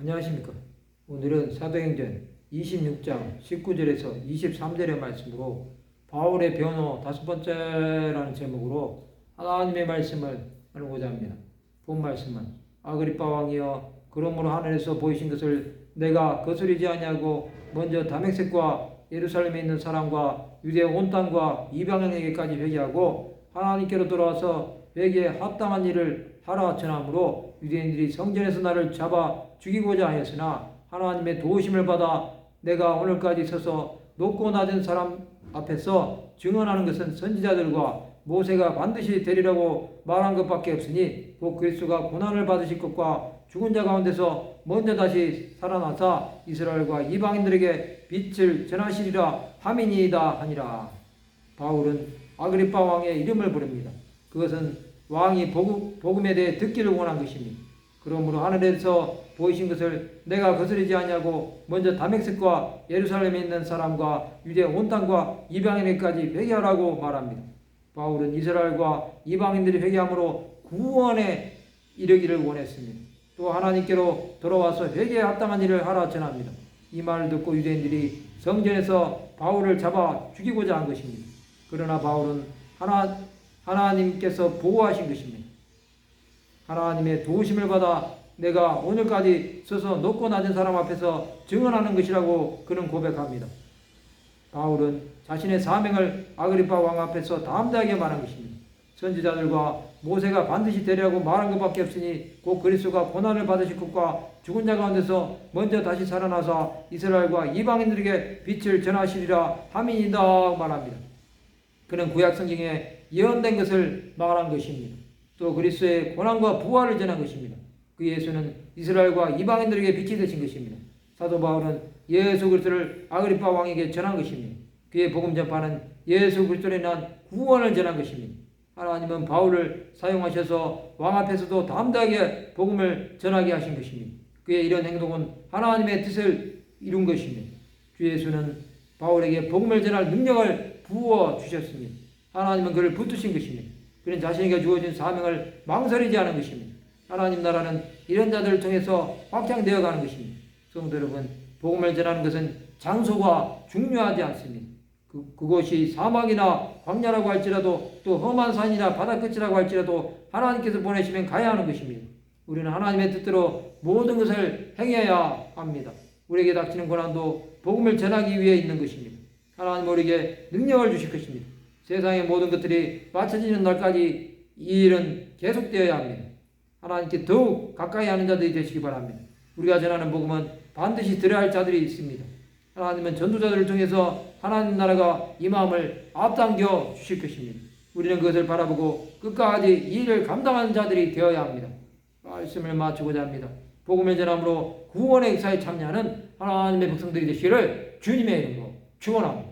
안녕하십니까. 오늘은 사도행전 26장 19절에서 23절의 말씀으로 바울의 변호 5번째라는 제목으로 하나님의 말씀을 나누고자 합니다. 본 말씀은 아그리빠 왕이여 그러므로 하늘에서 보이신 것을 내가 거스르지 아니하고 먼저 다메섹과 예루살렘에 있는 사람과 유대 온 땅과 이방인에게까지 회개하고 하나님께로 돌아와서 회개에 합당한 일을 하라 전함으로 유대인들이 성전에서 나를 잡아 죽이고자 하였으나 하나님의 도우심을 받아 내가 오늘까지 서서 높고 낮은 사람 앞에서 증언하는 것은 선지자들과 모세가 반드시 되리라고 말한 것밖에 없으니 곧 그리스도가 고난을 받으실 것과 죽은 자 가운데서 먼저 다시 살아나사 이스라엘과 이방인들에게 빛을 전하시리라 함이니이다 하니라. 바울은 아그리빠 왕의 이름을 부릅니다. 그것은 왕이 복음에 대해 듣기를 원한 것입니다. 그러므로 하늘에서 보이신 것을 내가 거스르지 아니하고 먼저 다메섹과 예루살렘에 있는 사람과 유대 온 땅과 이방인에게까지 회개하라고 말합니다. 바울은 이스라엘과 이방인들이 회개함으로 구원에 이르기를 원했습니다. 또 하나님께로 돌아와서 회개에 합당한 일을 하라 전합니다. 이 말을 듣고 유대인들이 성전에서 바울을 잡아 죽이고자 한 것입니다. 그러나 바울은 하나님께서 보호하신 것입니다. 하나님의 도우심을 받아 내가 오늘까지 서서 높고 낮은 사람 앞에서 증언하는 것이라고 그는 고백합니다. 바울은 자신의 사명을 아그리빠 왕 앞에서 담대하게 말한 것입니다. 선지자들과 모세가 반드시 되리라고 말한 것밖에 없으니 곧 그리스도가 고난을 받으실 것과 죽은 자 가운데서 먼저 다시 살아나사 이스라엘과 이방인들에게 빛을 전하시리라 함이니이다 말합니다. 그는 구약 성경에 예언된 것을 말한 것입니다. 또 그리스도의 고난과 부활을 전한 것입니다. 그 예수는 이스라엘과 이방인들에게 빛이 되신 것입니다. 사도 바울은 예수 그리스도를 아그리빠 왕에게 전한 것입니다. 그의 복음 전파는 예수 그리스도에 대한 구원을 전한 것입니다. 하나님은 바울을 사용하셔서 왕 앞에서도 담대하게 복음을 전하게 하신 것입니다. 그의 이런 행동은 하나님의 뜻을 이룬 것입니다. 주 예수는 바울에게 복음을 전할 능력을 부어 주셨습니다. 하나님은 그를 붙드신 것입니다. 그는 자신에게 주어진 사명을 망설이지 않은 것입니다. 하나님 나라는 이런 자들을 통해서 확장되어 가는 것입니다. 성도 여러분, 복음을 전하는 것은 장소가 중요하지 않습니다. 그곳이 사막이나 광야라고 할지라도 또 험한 산이나 바다 끝이라고 할지라도 하나님께서 보내시면 가야 하는 것입니다. 우리는 하나님의 뜻대로 모든 것을 행해야 합니다. 우리에게 닥치는 고난도 복음을 전하기 위해 있는 것입니다. 하나님 우리에게 능력을 주실 것입니다. 세상의 모든 것들이 맞춰지는 날까지 이 일은 계속되어야 합니다. 하나님께 더욱 가까이 하는 자들이 되시기 바랍니다. 우리가 전하는 복음은 반드시 들어야 할 자들이 있습니다. 하나님은 전도자들을 통해서 하나님 나라가 이 마음을 앞당겨 주실 것입니다. 우리는 그것을 바라보고 끝까지 이 일을 감당하는 자들이 되어야 합니다. 말씀을 마치고자 합니다. 복음을 전함으로 구원의 역사에 참여하는 하나님의 백성들이 되시기를 주님의 이름으로 축원합니다.